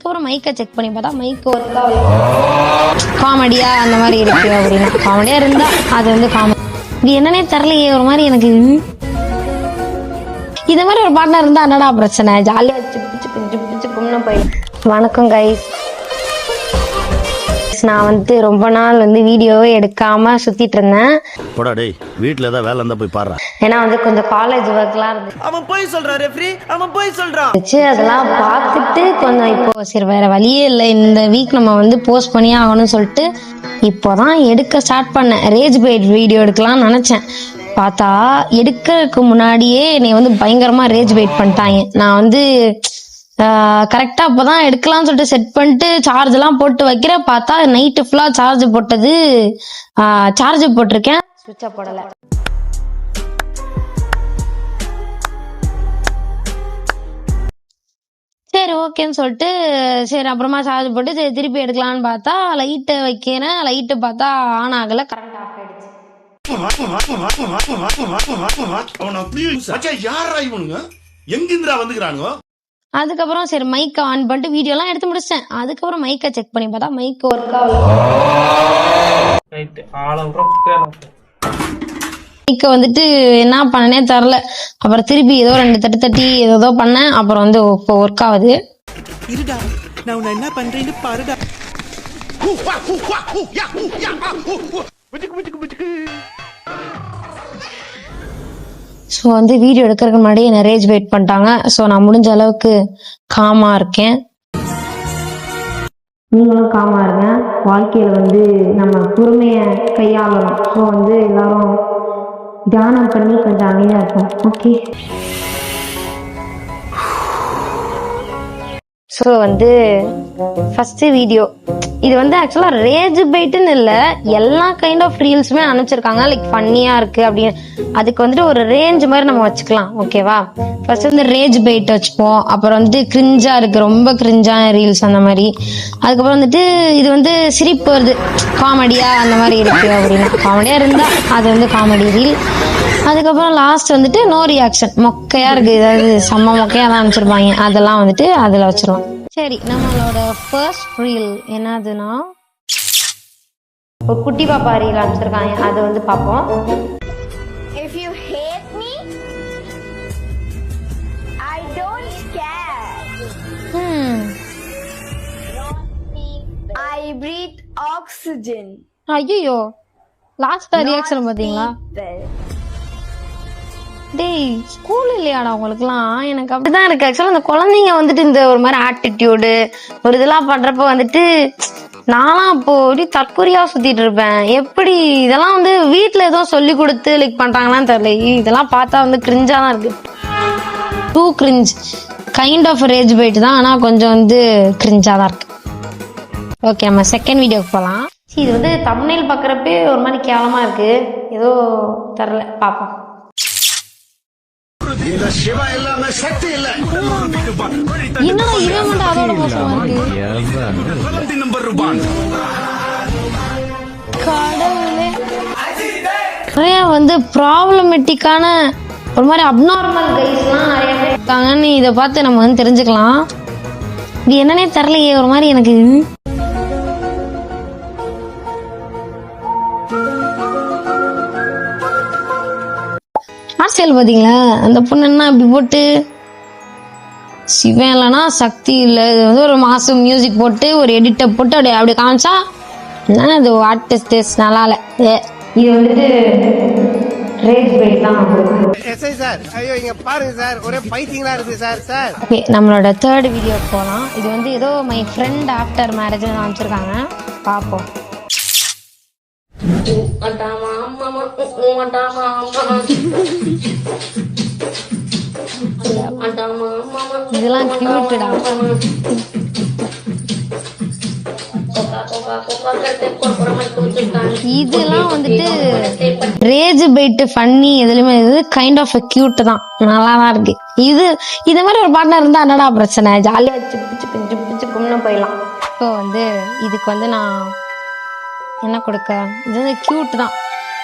அதுக்கப்புறம் மைக்கை செக் பண்ணி பார்த்தா மைக் ஒர்க் ஆகல. காமெடியா அந்த மாதிரி இருக்கு அப்படின்னா காமெடியா இருந்தா அது வந்து காமெடி. இது என்னன்னே தெரியலையே ஒரு மாதிரி எனக்கு. இந்த மாதிரி ஒரு பார்ட்னர் இருந்தா என்னடா பிரச்சனை, ஜாலியா சிப்புன்னு போயிடும். வணக்கம் கைஸ், நான் வந்து ரொம்ப நாள் வந்து வீடியோவே எடுக்காம சுத்திட்டு இருந்தேன். வீட்டுல ஏதாவது வேலை இருந்தா போய் பாரு. ஏன்னா வந்து கொஞ்சம் காலேஜ் ஒர்க்லாம் இருந்துச்சு. அவன் போய் சொல்றான் ரெஃப்ரி, அவன் போய் சொல்றான். அதெல்லாம் பார்த்துட்டு கொஞ்சம் இப்போ சரி வேற வழியே இல்லை, இந்த வீக் நம்ம வந்து போஸ்ட் பண்ணியே ஆகணும்னு சொல்லிட்டு இப்போதான் எடுக்க ஸ்டார்ட் பண்ணேன். ரேஜ் பைட் வீடியோ எடுக்கலாம்னு நினைச்சேன். பார்த்தா எடுக்கிறதுக்கு முன்னாடியே என்னை வந்து பயங்கரமா ரேஜ் பைட் பண்ணிட்டாங்க. நான் வந்து கரெக்டா அப்பதான் எடுக்கலாம்னு சொல்லிட்டு செட் பண்ணிட்டு சார்ஜ் எல்லாம் போட்டு வைக்கிறேன். பார்த்தா நைட்டு ஃபுல்லா சார்ஜ் போட்டது, சார்ஜ் போட்டிருக்கேன், சுவிட்ச போடல. சரி ஓகேன்னு சொல்லிட்டு சரி அப்புறமா சார்ஜ் போட்டு சரி திருப்பி எடுக்கலாம்னு பார்த்தா லைட்டை வைக்கிறேன். லைட்டு பார்த்தா ஆன் ஆகல, கரண்ட் ஆஃப் ஆயிடுச்சு. அதுக்கப்புறம் சரி மைக்கை ஆன் பண்ணிட்டு வீடியோ எல்லாம் எடுத்து முடிச்சிட்டேன். அதுக்கப்புறம் மைக்கை செக் பண்ணி பார்த்தா மைக் ஒர்க் ஆகல. மைக்கை வந்துட்டு என்ன பண்ணனே தெரில. அப்புறம் திருப்பி ஏதோ 2 தட்டு தட்டி ஏதோ பண்ணேன். அப்புறம் வந்து இப்போ ஒர்க் ஆகுது. என்ன பண்றேன்னு பாருடா. ஸோ வந்து வீடியோ எடுக்கிறதுக்கு முன்னாடி என்ன ரேஜ் வெயிட் பண்ணிட்டாங்க. ஸோ நான் முடிஞ்ச அளவுக்கு காமா இருக்கேன். நீங்களும் காமா இருங்க. வாழ்க்கையில வந்து நம்ம பொறுமையை கையாளணும். ஸோ வந்து எல்லாரும் தியானம் பண்ணி கொஞ்சம் அமைதியா இருக்கும். ஓகே, ஸோ வந்து ஃபர்ஸ்ட் வீடியோ இது வந்து ஆக்சுவலா ரேஜ் பைட்டுன்னு இல்லை, எல்லா கைண்ட் ஆஃப் ரீல்ஸுமே அனுப்பிச்சிருக்காங்க. லைக் ஃபன்னியா இருக்கு அப்படின்னு. அதுக்கு வந்துட்டு ஒரு ரேஞ்ச் மாதிரி நம்ம வச்சுக்கலாம். ஓகேவா, ஃபர்ஸ்ட் வந்து ரேஜ் பைட் வச்சுப்போம். அப்புறம் வந்து கிரிஞ்சா இருக்கு, ரொம்ப கிரிஞ்சான ரீல்ஸ் அந்த மாதிரி. அதுக்கப்புறம் வந்துட்டு இது வந்து சிரிப்பு வருது, காமெடியா அந்த மாதிரி இருக்கு அப்படின்னா காமெடியா இருந்தா அது வந்து காமெடி ரீல். அதுக்கப்புறம் லாஸ்ட் வந்துட்டு நோ ரியாக்ஷன், மொக்கையா இருக்கு, ஏதாவது செம்ம மொக்கையா தான் அனுப்பிச்சிருப்பாங்க, அதெல்லாம் வந்துட்டு அதுல வச்சிருவோம். சரி, நம்மளோட ஃபர்ஸ்ட் ரீல் என்னதுன்னா ஒரு குட்டி பாப்பா ரீல் அனுப்பிச்சிருக்காங்க, அது வந்து பார்ப்போம். If you hate me, I don't care. I breathe oxygen. ஐயோ, லாஸ்ட் ரியாக்ஷன் பாத்தீங்களா? டேய், ஸ்கூல் இல்லையாடா உங்களுக்குலாம்? எனக்கு அப்படிதான் இருக்கு. ஆக்சுவலா இந்த குழந்தைங்க வந்துட்டு இந்த ஒரு மாதிரி ஆட்டிடியூடு ஒரு இதெல்லாம் பண்றப்ப வந்துட்டு நான்லாம் அப்போ அப்படி தற்கொலையா சுத்திட்டு இருப்பேன். எப்படி இதெல்லாம் வந்து வீட்டுல ஏதோ சொல்லி கொடுத்து லைக் பண்றாங்களான்னு தெரியல. இதெல்லாம் பார்த்தா வந்து கிரிஞ்சா தான் இருக்கு. Too cringe, kind of rage bait தான், ஆனா கொஞ்சம் வந்து கிரிஞ்சா தான் இருக்கு. ஓகே, நம்ம செகண்ட் வீடியோக்கு போகலாம். இது வந்து தம்ப்நெயில் பாக்குறப்பே ஒரு மாதிரி கேவலமா இருக்கு, ஏதோ தெரியல, பாப்போம். என்னடா இவன் மட்டும் அதோட மோசமா இருக்கு. கடவுளே, நிறைய வந்து ப்ராப்ளமேட்டிக்கான ஒரு மாதிரி அப்நார்மல் கைஸ்லாம் நிறைய பேர் இருக்காங்கன்னு இதை பார்த்து நம்ம வந்து தெரிஞ்சுக்கலாம். இது என்னன்னே தெரியலையே ஒரு மாதிரி எனக்கு. ஆர்சியல் பாத்தீங்களா, அந்த பொண்ணு என்ன அப்படி போட்டு சிவன் இல்லைன்னா சக்தி இல்லை, இது வந்து ஒரு மாசம் மியூசிக் போட்டு ஒரு எடிட்டை போட்டு அப்படி காமிச்சா என்ன இது ஆர்டிஸ்ட் நல்லா இல்லை. இது வந்துட்டு ரேஜ் பைட் தான். நம்மளோட தேர்ட் வீடியோ போகலாம். இது வந்து ஏதோ மை ஃப்ரெண்ட் ஆஃப்டர் மேரேஜ் காமிச்சிருக்காங்க, பார்ப்போம். இதெல்லாம் கியூட்டடா. இதெல்லாம் வந்துட்டு ரேஜ் பைட் ஃபன்னி எதுலயுமே இது கைண்ட் ஆஃப் கியூட் தான், நல்லாதான் இருக்கு. இது மாதிரி ஒரு பார்ட்னர் இருந்தா என்னடா பிரச்சனை, ஜாலியா சிப்புன்னு போயிடலாம். ஸோ வந்து இதுக்கு வந்து நான் என்ன கொடுக்க, இது வந்து கியூட் தான்,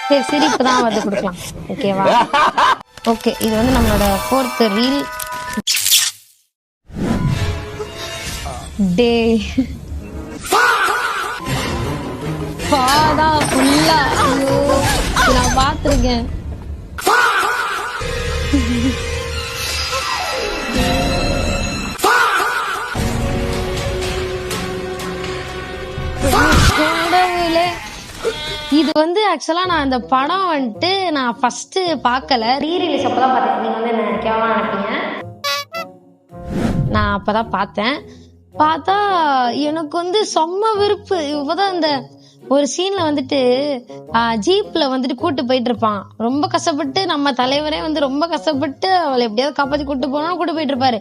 சரி சிரிப்பு தான் வந்து கொடுக்கலாம். ஓகேவா, ஓகே. இது வந்து நம்மளோட 4th ரீல். டே பாடா ஃபுல்லா நான் பாத்திருக்கேன். கடவுளே. இது வந்து ஆக்சுவலா நான் இந்த படம் வந்துட்டு நான் ஃபர்ஸ்ட் பார்க்கல, ரீரிலீஸ் அப்பதான் பார்த்தேன். நீங்க வந்து என்ன கேவலமா நினைப்பீங்க, நான் அப்பதான் பார்த்தேன். பார்த்தா எனக்கு வந்து செம்ம விருப்பு. இப்பதான் இந்த ஒரு சீன்ல வந்துட்டு ஜீப்ல வந்துட்டு கூட்டு போயிட்டு இருப்பான், ரொம்ப கஷ்டப்பட்டு நம்ம தலைவரே வந்து ரொம்ப கஷ்டப்பட்டு அவளை எப்படியாவது காப்பாத்தி கூட்டு போனா கூட்டு போயிட்டு இருப்பாரு.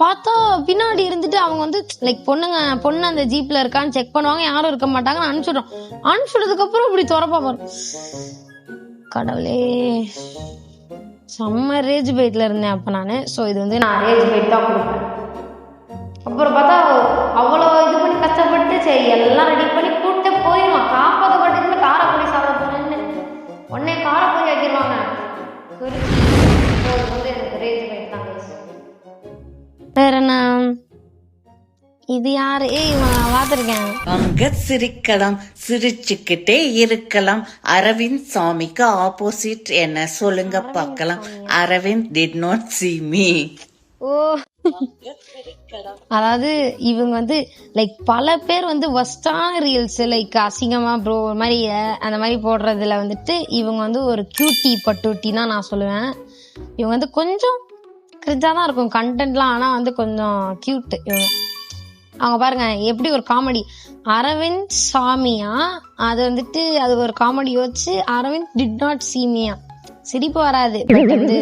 பார்த்தா பின்னாடி இருந்துட்டு அவங்க வந்து லைக் பொண்ணு அந்த ஜீப்ல இருக்கான்னு செக் பண்ணுவாங்க, யாரும் இருக்க மாட்டாங்க. அனுப்பிச்சுடுறதுக்கு அப்புறம் இப்படி துறப்பா பாரு. கடவுளே, செம்ம ரேஜ் பைட்ல இருந்தேன் அப்ப நானு. சோ இது வந்து நான் ரேஜ் பைட் தான் கொடுப்பேன். அப்புறம் பார்த்தா அவ்வளோ இது பண்ணி கஷ்டப்பட்டு சரி எல்லாம் ரெடி பண்ணி கூட்டு போயிடுவான். காப்பாற்றப்பட்டு காரப்பொடி சாப்பிட போறேன்னு உடனே காரப்பொடி ஆக்கிடுவாங்க. எனக்கு ரேஜ் பைட் தான். வேற என்ன, இது யாரு? நான் பார்த்திருக்கேன். அங்க சிரிக்கலாம், சிரிச்சுக்கிட்டே இருக்கலாம். அரவிந்த் சாமிக்கு ஆப்போசிட் என்ன சொல்லுங்க பார்க்கலாம். Aravind did not see me. ஓ, அதாவது இவங்க வந்து லைக் பல பேர் வந்து வஸ்டான ரீல்ஸ் லைக் அசிங்கமா ப்ரோ மாதிரி அந்த மாதிரி போடுறதுல வந்துட்டு இவங்க வந்து ஒரு கியூட்டி பட்டூட்டி தான் நான் சொல்லுவேன். இவங்க வந்து கொஞ்சம் கிரிஞ்சா தான் இருக்கும் கண்டென்ட்லாம், ஆனா வந்து கொஞ்சம் கியூட் இவங்க. அவங்க பாருங்க எப்படி ஒரு காமெடி, அரவிந்த் சாமியா அது வந்துட்டு அது ஒரு காமெடி யோசிச்சு அரவிந்த் டிட் நாட் சீமியா. சிரிப்பு வராது, வந்து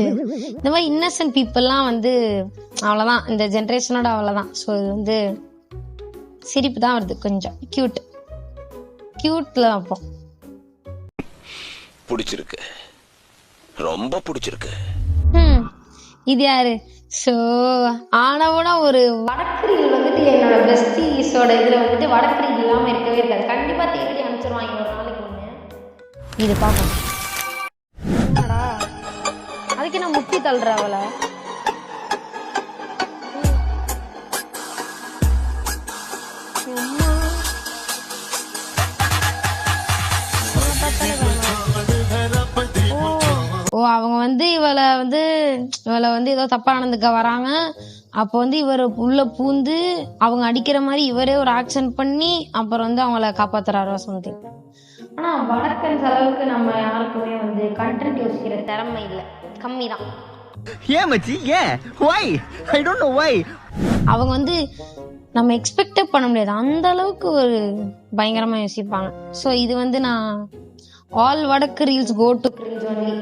இந்த மாதிரி இன்னசென்ட் பீப்புள்லாம் வந்து அவ்வளவுதான், இந்த ஜென்ரேஷனோட அவ்வளவுதான். ஸோ இது வந்து சிரிப்பு தான் வருது, கொஞ்சம் கியூட்ல வைப்போம். பிடிச்சிருக்கு, ரொம்ப பிடிச்சிருக்கு. இது யாரு? ஸோ ஆனவனா ஒரு வடக்கரியில் வந்துட்டு என்னோட பெஸ்டீஸோட இதுல வந்துட்டு வடக்கரியில் இல்லாம இருக்கவே இருக்காது. கண்டிப்பா தேடி அனுப்பிச்சிருவாங்க ஒரு நாளைக்கு ஒண்ணு. இது பார்க்கணும். அதுக்கு நான் முட்டி தள்ளுற அவளை. ஓ, அவங்க வந்து இவளை வந்து ஏதோ தப்பா நடந்துக்க வராங்க. அப்ப வந்து இவர் உள்ள பூந்து அவங்க அடிக்கிற மாதிரி இவரே ஒரு ஆக்ஷன் பண்ணி அப்புறம் வந்து அவங்கள காப்பாத்துறாரு சம்திங். ஆனா வடக்கன் அளவுக்கு நம்ம யாருக்குமே வந்து கண்டென்ட் யோசிக்கிற திறமை இல்லை, கம்மி தான். ஏன் மச்சி, ஏன், why? I don't know why. அவங்க வந்து நம்ம எக்ஸ்பெக்டே பண்ண முடியாது, அந்த அளவுக்கு ஒரு பயங்கரமா யோசிப்பாங்க. ஸோ இது வந்து நான் ஆல் வடக்கு reels go to reels only.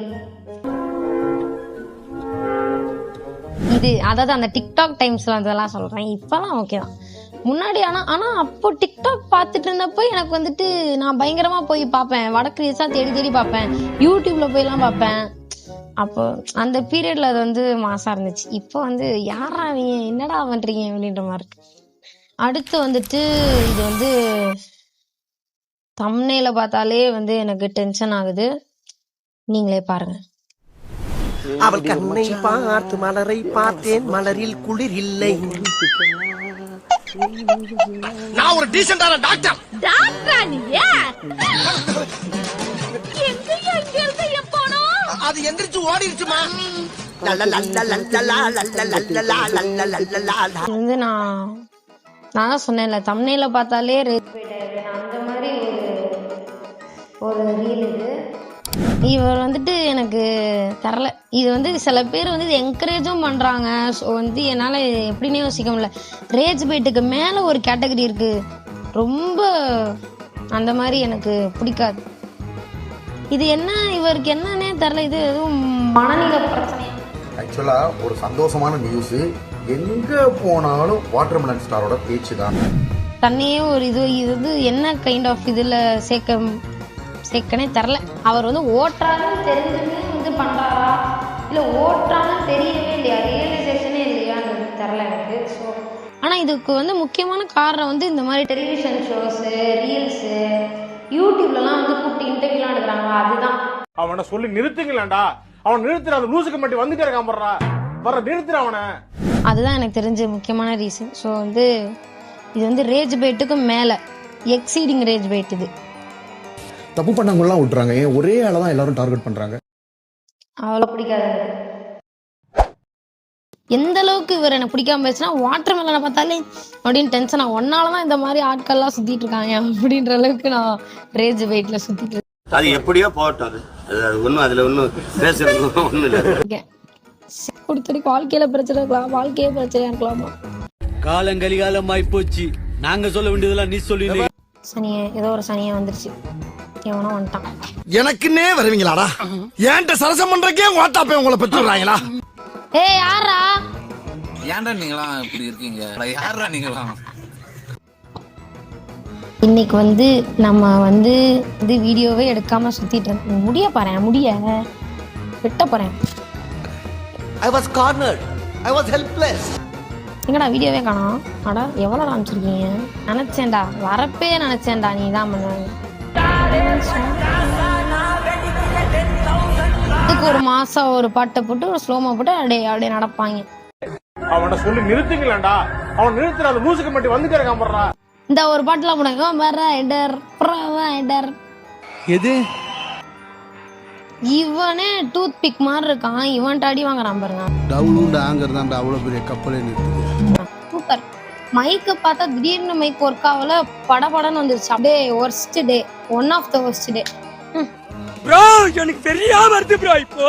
இது அதாவது அந்த டிக்டாக் டைம்ஸ்ல அதெல்லாம் சொல்றேன். இப்பெல்லாம் ஓகே தான், முன்னாடி ஆனா அப்போ டிக்டாக் பார்த்துட்டு இருந்தப்போ எனக்கு வந்துட்டு நான் பயங்கரமா போய் பார்ப்பேன், வடக்கு ரீல்ஸா தேடி தேடி பார்ப்பேன், யூடியூப்ல போய் எல்லாம் பார்ப்பேன். அப்போ அந்த பீரியட்ல அது வந்து மாசா இருந்துச்சு. இப்போ வந்து யாரா நீங்க என்னடா பண்றீங்க அப்படின்ற மாதிரி இருக்கு. அடுத்து வந்துட்டு இது வந்து தம்ப்நெயில பார்த்தாலே வந்து எனக்கு டென்ஷன் ஆகுது, நீங்களே பாருங்க. அவள் கண்ணை பார்த்து மலரை பார்த்தேன், மலரில் குளிர் இல்லை. நான் ஒரு டீசென்டான டாக்டர். அது எந்திரிச்சு ஓடிடுச்சுமா. வந்து நான் தான் சொன்னேன்ல, தம்ப்நெயில பார்த்தாலே ரேட் போயிட்டாரு. அந்த மாதிரி ஒரு ரீல் இது. இவர் வந்துட்டு எனக்கு தரல. இது வந்து சில பேர் வந்து என்கரேஜும் பண்றாங்க. ஸோ வந்து என்னால எப்படின்னு யோசிக்க முடியல. ரேஜ் பைட்டுக்கு மேல ஒரு கேட்டகரி இருக்கு, ரொம்ப அந்த மாதிரி எனக்கு பிடிக்காது. இது என்ன இவருக்கு என்னன்னே தெரியல, இது எதுவும் மனநிலை பிரச்சனையா? ஆக்சுவலா ஒரு சந்தோஷமான நியூஸ், எங்க போனாலும் வாட்டர்மெலன் ஸ்டாரோட பேச்சு தான். தன்னையே ஒரு இது வந்து என்ன கைண்ட் ஆஃப் இதுல சேர்க்கனே தெரில. அவர் வந்து ஓட்டுறாருன்னு தெரிஞ்சுமே வந்து பண்றாரா இல்ல ஓட்டுறான்னு தெரியவே இல்லையா, ரியலைசேஷனே இல்லையான்னு தெரில எனக்கு. ஸோ ஆனா இதுக்கு வந்து முக்கியமான காரணம் வந்து இந்த மாதிரி டெலிவிஷன் ஷோஸ், ரீல்ஸ், யூடியூப்லலாம் வந்து கூப்பிட்டு இன்டர்வியூலாம் எடுக்கிறாங்க. அதுதான் அவனை சொல்லி நிறுத்துங்களேன்டா, அவன் நிறுத்துற, அந்த லூசுக்கு மட்டும் வந்துட்டே இருக்கான், வர நிறுத்துற அவனை. அதுதான் எனக்கு தெரிஞ்ச முக்கியமான ரீசன். ஸோ வந்து இது வந்து ரேஜ் பைட்டுக்கும் மேல எக்ஸீடிங் ரேஜ் பைட். இது தப்பு பண்ணவங்கலாம் விட்டுறாங்க, ஏன் ஒரே ஆளை தான் எல்லாரும் டார்கெட் பண்றாங்க? அவ்வளோ பிடிக்காது. எந்த அளவுக்கு இவர் எனக்கு பிடிக்காம போச்சுன்னா வாட்டர் மெலனை பார்த்தாலே அப்படின்னு டென்ஷன் ஆகும். ஒன்னாலதான் இந்த மாதிரி ஆட்கள்லாம் சுத்திட்டு இருக்காங்க அப்படின்ற அளவுக்கு நான் ரேஜ் பைட்ல சுத்திட்டு இருக்கேன். அது எப்படியோ போகட்டும். அது ஒன்றும் அதுல ஒன்றும் பேசுறது ஒன்றும் இல்லை. கொடுத்துருக்கு வாழ்க்கையில பிரச்சனை இருக்கலாம், வாழ்க்கையே பிரச்சனையா இருக்கலாமா? காலங்கலிகாலமாய் போச்சு, நாங்க சொல்ல வேண்டியதெல்லாம் நீ சொல்லி. சனியே ஏதோ ஒரு சனியா வந்துருச்சு, எவனோ வந்துட்டான். எனக்குன்னே வருவீங்களாடா? ஏன்ட்ட சரசம் பண்றக்கே வாட்டாப்பே உங்களை பெற்றுறாங்களா? ஏய் யாரா? ஏன்டா நீங்களாம் இப்படி இருக்கீங்க? யாரா நீங்களாம்? இன்னைக்கு வந்து நம்ம வந்து இது வீடியோவே எடுக்காம சுத்திட்டு இருக்கோம். முடிய பாறேன், முடிய வெட்ட போறேன். I was cornered. I was helpless. எங்கடா வீடியோவே காணோம்? அடா எவ்வளோ காமிச்சிருக்கீங்க? நினைச்சேன்டா, வரப்பே நினைச்சேன்டா நீ தான் பண்ணுவேன். இதுக்கு ஒரு மாசம் ஒரு பாட்டை போட்டு ஒரு ஸ்லோமா போட்டு அப்படியே நடப்பாங்க. அவனை சொல்லி நிறுத்துங்களேன்டா. அவன் நிறுத்துற அந்த லூசுக்கு மட்டும் வந்துட்டே இருக்கான் பாருடா. இந்த ஒரு பாட்டுலாம் போடுங்க. எது? இவனே டூத் பிக் மாதிரி இருக்கான், இவன் அடி வாங்குறான் பாருங்க. அவ்வளவு பெரிய கப்பலே நிறுத்துது. சூப்பர். மைக்கு பார்த்தா திடீர்னு மைக் ஒர்க் ஆகல, படபடன்னு வந்துருச்சு. அப்படியே worst day, one of the worst day. Bro எனக்கு தெரியாம வருது ப்ரோ இப்போ.